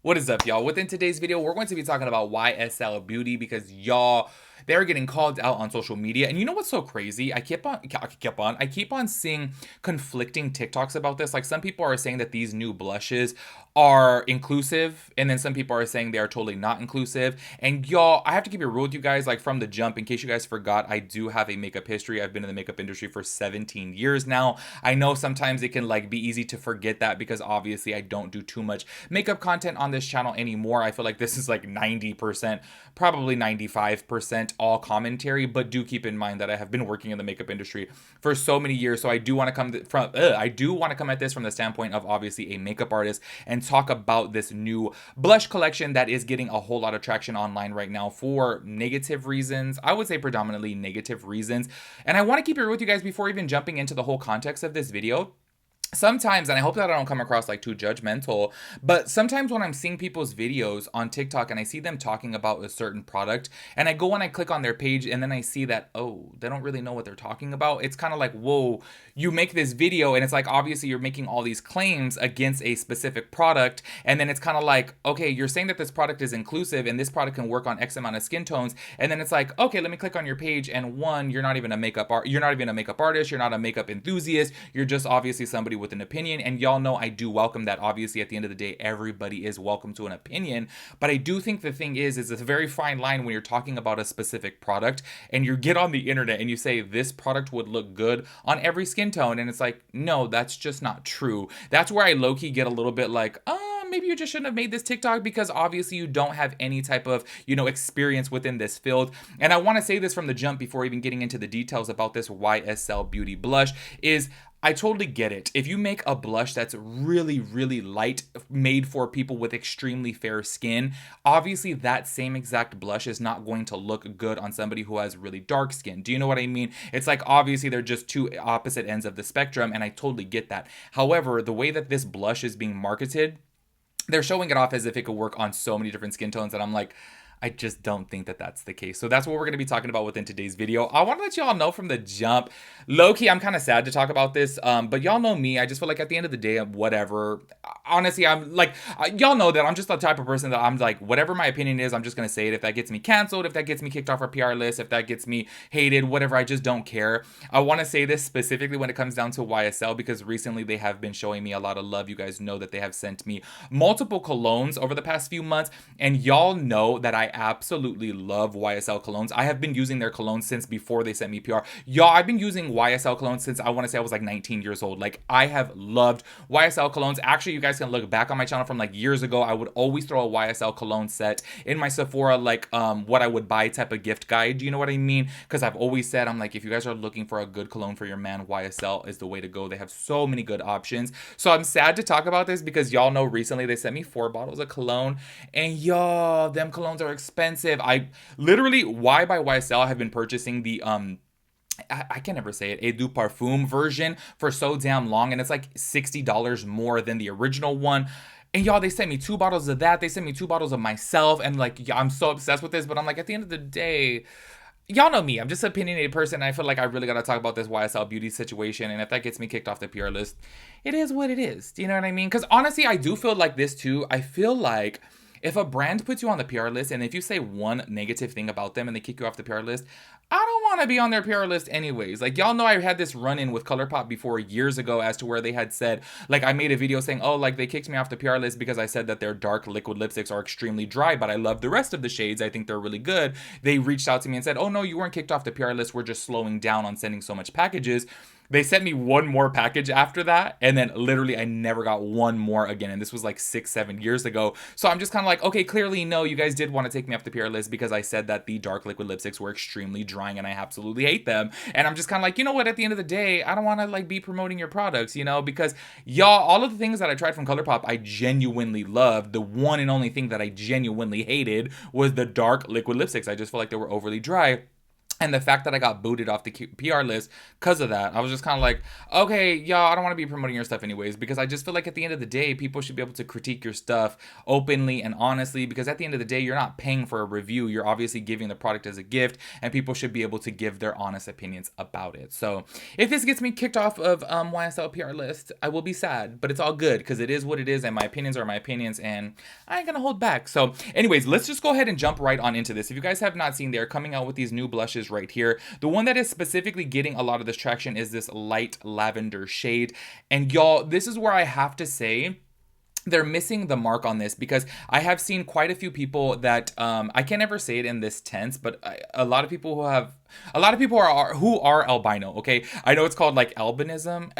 What is up, y'all? Within today's video, we're going to be talking about YSL Beauty because y'all, they're getting called out on social media. And you know what's so crazy? I keep on seeing conflicting TikToks about this. Like, some people are saying that these new blushes are inclusive, and then some people are saying they are totally not inclusive. And y'all, I have to keep it real with you guys, like from the jump, in case you guys forgot, I do have a makeup history. I've been in the makeup industry for 17 years now. I know sometimes it can like be easy to forget that because obviously I don't do too much makeup content on this channel anymore. I feel like this is like 90%, probably 95% all commentary, but do keep in mind that I have been working in the makeup industry for so many years. So I do want to come at this from the standpoint of obviously a makeup artist and talk about this new blush collection that is getting a whole lot of traction online right now for negative reasons. I would say predominantly negative reasons. And I want to keep it real with you guys before even jumping into the whole context of this video. Sometimes, and I hope that I don't come across like too judgmental, but sometimes when I'm seeing people's videos on TikTok and I see them talking about a certain product and I go and I click on their page and then I see that, oh, they don't really know what they're talking about. It's kind of like, whoa, you make this video and it's like, obviously you're making all these claims against a specific product. And then it's kind of like, okay, you're saying that this product is inclusive and this product can work on X amount of skin tones. And then it's like, okay, let me click on your page. And one, you're not even a makeup artist. You're not a makeup enthusiast. You're just obviously somebody with an opinion, and y'all know I do welcome that. Obviously, at the end of the day, everybody is welcome to an opinion, but I do think the thing is it's a very fine line when you're talking about a specific product and you get on the internet and you say this product would look good on every skin tone, and it's like, no, that's just not true. That's where I low-key get a little bit like, maybe you just shouldn't have made this TikTok because obviously you don't have any type of, experience within this field. And I want to say this from the jump before even getting into the details about this YSL Beauty blush is I totally get it. If you make a blush that's really, really light, made for people with extremely fair skin, obviously that same exact blush is not going to look good on somebody who has really dark skin. Do you know what I mean? It's like obviously they're just two opposite ends of the spectrum, and I totally get that. However, the way that this blush is being marketed, they're showing it off as if it could work on so many different skin tones, and I'm like, I just don't think that that's the case. So that's what we're going to be talking about within today's video. I want to let y'all know from the jump, low-key, I'm kind of sad to talk about this, but y'all know me. I just feel like at the end of the day, whatever. Honestly, I'm like, y'all know that I'm just the type of person that I'm like, whatever my opinion is, I'm just going to say it. If that gets me canceled, if that gets me kicked off our PR list, if that gets me hated, whatever, I just don't care. I want to say this specifically when it comes down to YSL because recently they have been showing me a lot of love. You guys know that they have sent me multiple colognes over the past few months, and y'all know that I absolutely love YSL colognes. I have been using their colognes since before they sent me PR. Y'all, I've been using YSL colognes since I want to say I was like 19 years old. Like, I have loved YSL colognes. Actually, you guys can look back on my channel from like years ago. I would always throw a YSL cologne set in my Sephora, like what I would buy type of gift guide. Do you know what I mean? Because I've always said, I'm like, if you guys are looking for a good cologne for your man, YSL is the way to go. They have so many good options. So I'm sad to talk about this because y'all know recently they sent me 4 bottles of cologne, and y'all, them colognes are expensive. I literally, why by YSL, I have been purchasing the I can never say it, Eau du Parfum version for so damn long, and it's like $60 more than the original one. And y'all, they sent me 2 bottles of that. They sent me 2 bottles of myself, and like, yeah, I'm so obsessed with this, but I'm like, at the end of the day, y'all know me. I'm just an opinionated person, and I feel like I really gotta talk about this YSL beauty situation, and if that gets me kicked off the PR list, it is what it is. Do you know what I mean? Because honestly, I do feel like this too. I feel like if a brand puts you on the PR list, and if you say one negative thing about them and they kick you off the PR list, I don't want to be on their PR list anyways. Like, y'all know I had this run-in with ColourPop before years ago as to where they had said, like, I made a video saying, oh, like, they kicked me off the PR list because I said that their dark liquid lipsticks are extremely dry, but I love the rest of the shades. I think they're really good. They reached out to me and said, oh, no, you weren't kicked off the PR list. We're just slowing down on sending so much packages. They sent me one more package after that, and then literally I never got one more again, and this was like 6-7 years ago. So I'm just kind of like, okay, clearly no, you guys did want to take me off the PR list because I said that the dark liquid lipsticks were extremely drying and I absolutely hate them. And I'm just kind of like, you know what, at the end of the day, I don't want to like be promoting your products, because y'all, all of the things that I tried from ColourPop, I genuinely loved. The one and only thing that I genuinely hated was the dark liquid lipsticks. I just felt like they were overly dry. And the fact that I got booted off the PR list because of that, I was just kind of like, okay, y'all, I don't want to be promoting your stuff anyways, because I just feel like at the end of the day, people should be able to critique your stuff openly and honestly, because at the end of the day, you're not paying for a review. You're obviously giving the product as a gift, and people should be able to give their honest opinions about it. So if this gets me kicked off of YSL PR list, I will be sad, but it's all good because it is what it is, and my opinions are my opinions, and I ain't gonna hold back. So anyways, let's just go ahead and jump right on into this. If you guys have not seen, they're coming out with these new blushes right here. The one that is specifically getting a lot of this traction is this light lavender shade. And y'all, this is where I have to say they're missing the mark on this, because I have seen quite a few people that I can't ever say it in this tense, but a lot of people who are albino. Okay, I know it's called like albinism.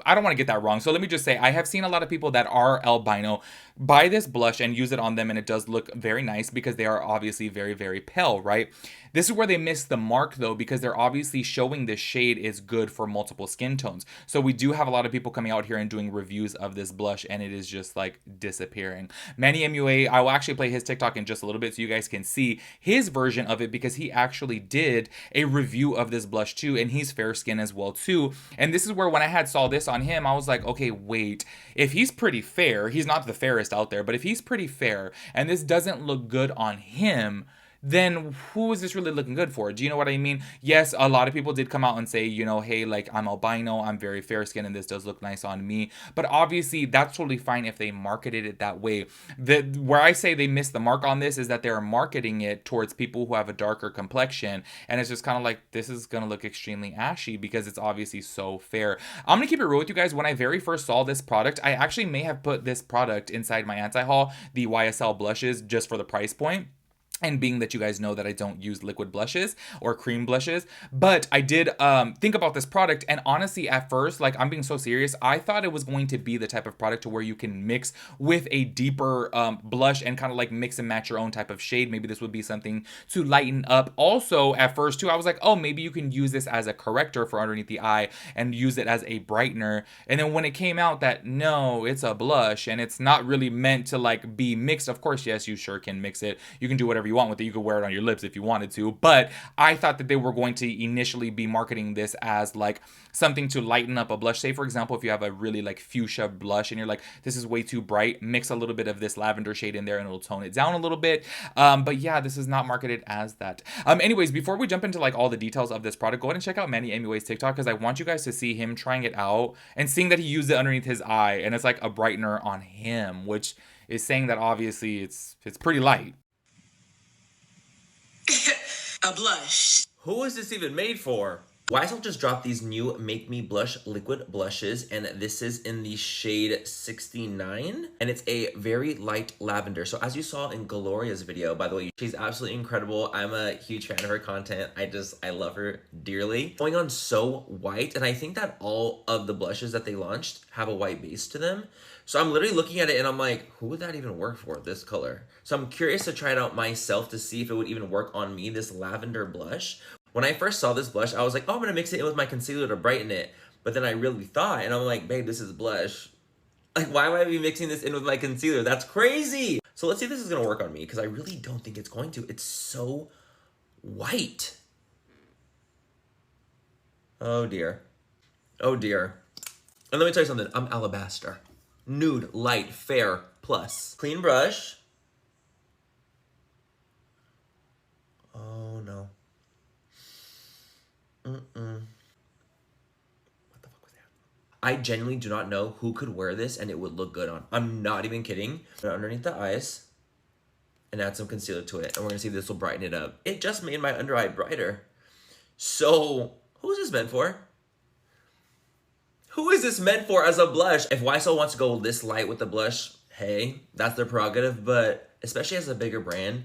I don't want to get that wrong, so let me just say I have seen a lot of people that are albino buy this blush and use it on them, and it does look very nice because they are obviously very, very pale, right? This is where they miss the mark though, because they're obviously showing this shade is good for multiple skin tones. So we do have a lot of people coming out here and doing reviews of this blush, and it is just like disappearing. Manny MUA, I will actually play his TikTok in just a little bit so you guys can see his version of it, because he actually did a review of this blush too, and he's fair skin as well too. And this is where when I had saw this on him, I was like, okay, wait, if he's pretty fair, he's not the fairest out there, but if he's pretty fair and this doesn't look good on him, then who is this really looking good for? Do you know what I mean? Yes, a lot of people did come out and say, you know, hey, like, I'm albino, I'm very fair skinned, and this does look nice on me. But obviously, that's totally fine if they marketed it that way. Where I say they missed the mark on this is that they're marketing it towards people who have a darker complexion, and it's just kind of like, this is gonna look extremely ashy because it's obviously so fair. I'm gonna keep it real with you guys. When I very first saw this product, I actually may have put this product inside my anti-haul, the YSL blushes, just for the price point. And being that you guys know that I don't use liquid blushes or cream blushes, but I did think about this product, and honestly, at first, like, I'm being so serious, I thought it was going to be the type of product to where you can mix with a deeper blush and kind of like mix and match your own type of shade. Maybe this would be something to lighten up. Also, at first too, I was like, oh, maybe you can use this as a corrector for underneath the eye and use it as a brightener. And then when it came out that no, it's a blush and it's not really meant to like be mixed, of course, yes, you sure can mix it. You can do whatever you want with it. You could wear it on your lips if you wanted to, but I thought that they were going to initially be marketing this as like something to lighten up a blush. Say for example, if you have a really like fuchsia blush and you're like, this is way too bright, mix a little bit of this lavender shade in there and it'll tone it down a little bit. But yeah, this is not marketed as that. Anyways, before we jump into like all the details of this product, go ahead and check out Manny MUA's TikTok, because I want you guys to see him trying it out and seeing that he used it underneath his eye and it's like a brightener on him, which is saying that obviously it's pretty light. A blush. Who is this even made for? YSL just dropped these new Make Me Blush liquid blushes, and this is in the shade 69, and it's a very light lavender. So as you saw in Gloria's video, by the way, she's absolutely incredible. I'm a huge fan of her content. I love her dearly. Going on so white, and I think that all of the blushes that they launched have a white base to them. So I'm literally looking at it and I'm like, who would that even work for, this color? So I'm curious to try it out myself to see if it would even work on me, this lavender blush. When I first saw this blush, I was like, oh, I'm gonna mix it in with my concealer to brighten it. But then I really thought, and I'm like, babe, this is blush. Like, why would I be mixing this in with my concealer? That's crazy. So let's see if this is gonna work on me, because I really don't think it's going to. It's so white. Oh dear. Oh dear. And let me tell you something, I'm alabaster. Nude, light, fair, plus. Clean brush. Oh no. What the fuck was that? I genuinely do not know who could wear this and it would look good on. I'm not even kidding. Underneath the eyes and add some concealer to it, and we're gonna see if this will brighten it up. It just made my under eye brighter. So, who's this meant for? Who is this meant for as a blush? If YSL wants to go this light with the blush, hey, that's their prerogative, but especially as a bigger brand,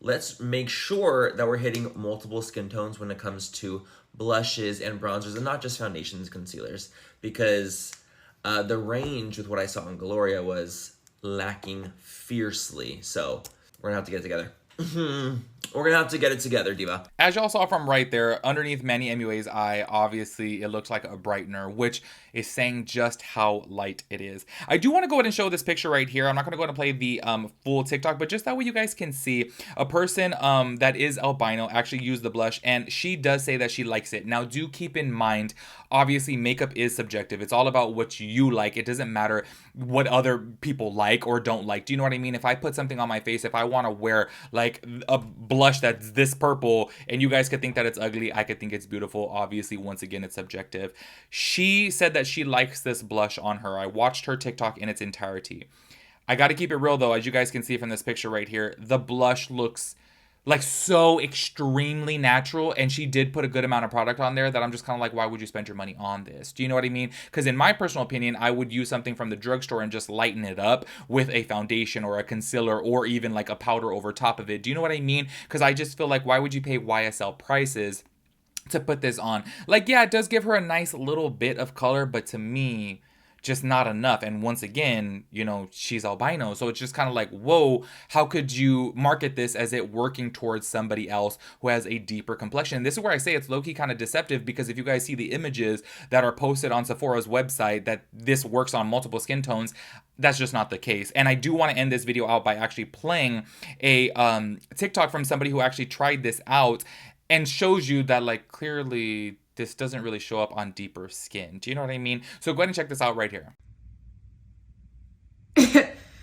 let's make sure that we're hitting multiple skin tones when it comes to blushes and bronzers, and not just foundations, concealers, because the range with what I saw in Gloria was lacking fiercely. So we're gonna have to get it together. We're gonna have to get it together, Diva. As y'all saw from right there, underneath Manny MUA's eye, obviously it looks like a brightener, which is saying just how light it is. I do want to go ahead and show this picture right here. I'm not going to go ahead and play the full TikTok, but just that way you guys can see a person that is albino actually use the blush, and she does say that she likes it. Now, do keep in mind, obviously makeup is subjective. It's all about what you like. It doesn't matter what other people like or don't like. Do you know what I mean? If I put something on my face, if I want to wear like a blush that's this purple and you guys could think that it's ugly, I could think it's beautiful. Obviously, once again, it's subjective. She said that she likes this blush on her. I watched her TikTok in its entirety. I got to keep it real though, as you guys can see from this picture right here, the blush looks like so extremely natural, and she did put a good amount of product on there that I'm just kind of like, why would you spend your money on this? Do you know what I mean? Because in my personal opinion, I would use something from the drugstore and just lighten it up with a foundation or a concealer or even like a powder over top of it. Do you know what I mean? Because I just feel like, why would you pay YSL prices to put this on? Like, yeah, it does give her a nice little bit of color, but to me, just not enough. And once again, you know, she's albino, so it's just kind of like, whoa, how could you market this as it working towards somebody else who has a deeper complexion? And this is where I say it's low-key kind of deceptive, because if you guys see the images that are posted on Sephora's website that this works on multiple skin tones, that's just not the case. And I do want to end this video out by actually playing a TikTok from somebody who actually tried this out and shows you that, like, clearly this doesn't really show up on deeper skin. Do you know what I mean? So go ahead and check this out right here.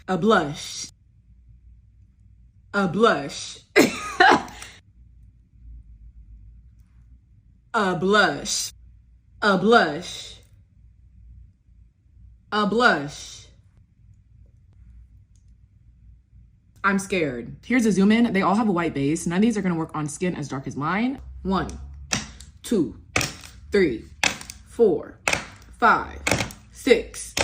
A blush. A blush. A blush. A blush. A blush. I'm scared. Here's a zoom in. They all have a white base. None of these are gonna work on skin as dark as mine. 1, 2, 3, 4, 5, 6.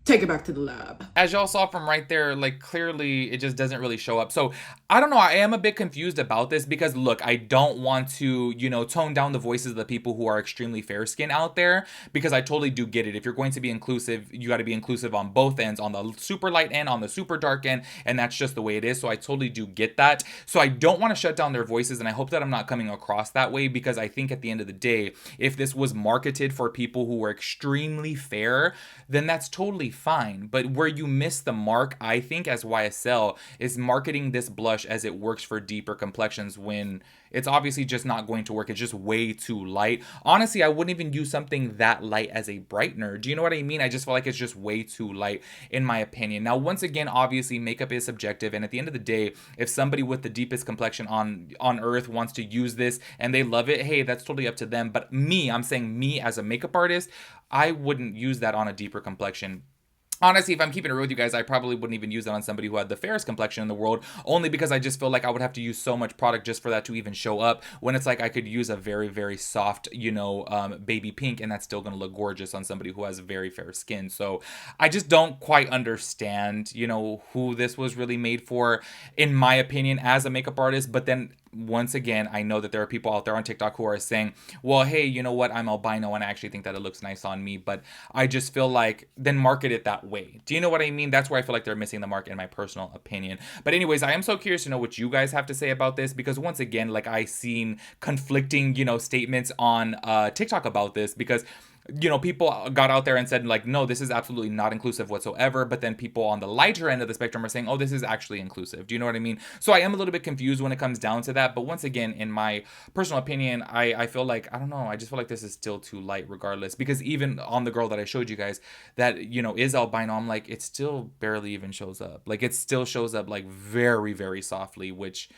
Take it back to the lab. As y'all saw from right there, like, clearly it just doesn't really show up. So I don't know, I am a bit confused about this, because look, I don't want to, you know, tone down the voices of the people who are extremely fair skin out there, because I totally do get it. If you're going to be inclusive, you got to be inclusive on both ends, on the super light end, on the super dark end, and that's just the way it is. So I totally do get that. So I don't want to shut down their voices, and I hope that I'm not coming across that way, because I think at the end of the day, if this was marketed for people who were extremely fair, then that's totally fine. But where you miss the mark, I think, as YSL, is marketing this blush as it works for deeper complexions, when it's obviously just not going to work. It's just way too light. Honestly, I wouldn't even use something that light as a brightener. Do you know what I mean? I just feel like it's just way too light, in my opinion. Now, once again, obviously makeup is subjective, and at the end of the day, if somebody with the deepest complexion on earth wants to use this and they love it, hey, that's totally up to them. But me, I'm saying me as a makeup artist, I wouldn't use that on a deeper complexion. Honestly, if I'm keeping it real with you guys, I probably wouldn't even use it on somebody who had the fairest complexion in the world, only because I just feel like I would have to use so much product just for that to even show up, when it's like I could use a very, very soft, you know, baby pink, and that's still going to look gorgeous on somebody who has very fair skin. So I just don't quite understand, you know, who this was really made for, in my opinion, as a makeup artist. But then once again, I know that there are people out there on TikTok who are saying, well, hey, you know what, I'm albino and I actually think that it looks nice on me. But I just feel like, then market it that way. Do you know what I mean? That's where I feel like they're missing the mark, in my personal opinion. But anyways, I am so curious to know what you guys have to say about this, because once again, like, I seen conflicting, you know, statements on TikTok about this, because, you know, people got out there and said, like, no, this is absolutely not inclusive whatsoever. But then people on the lighter end of the spectrum are saying, oh, this is actually inclusive. Do you know what I mean? So I am a little bit confused when it comes down to that. But once again, in my personal opinion, I feel like, I don't know, I just feel like this is still too light regardless. Because even on the girl that I showed you guys that, you know, is albino, I'm like, it still barely even shows up. Like, it still shows up like very, very softly, which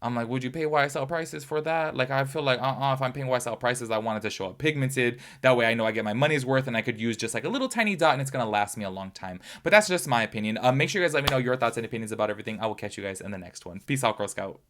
I'm like, would you pay YSL prices for that? Like, I feel like, if I'm paying YSL prices, I want it to show up pigmented. That way I know I get my money's worth, and I could use just like a little tiny dot, and it's going to last me a long time. But that's just my opinion. Make sure you guys let me know your thoughts and opinions about everything. I will catch you guys in the next one. Peace out, Girl Scout.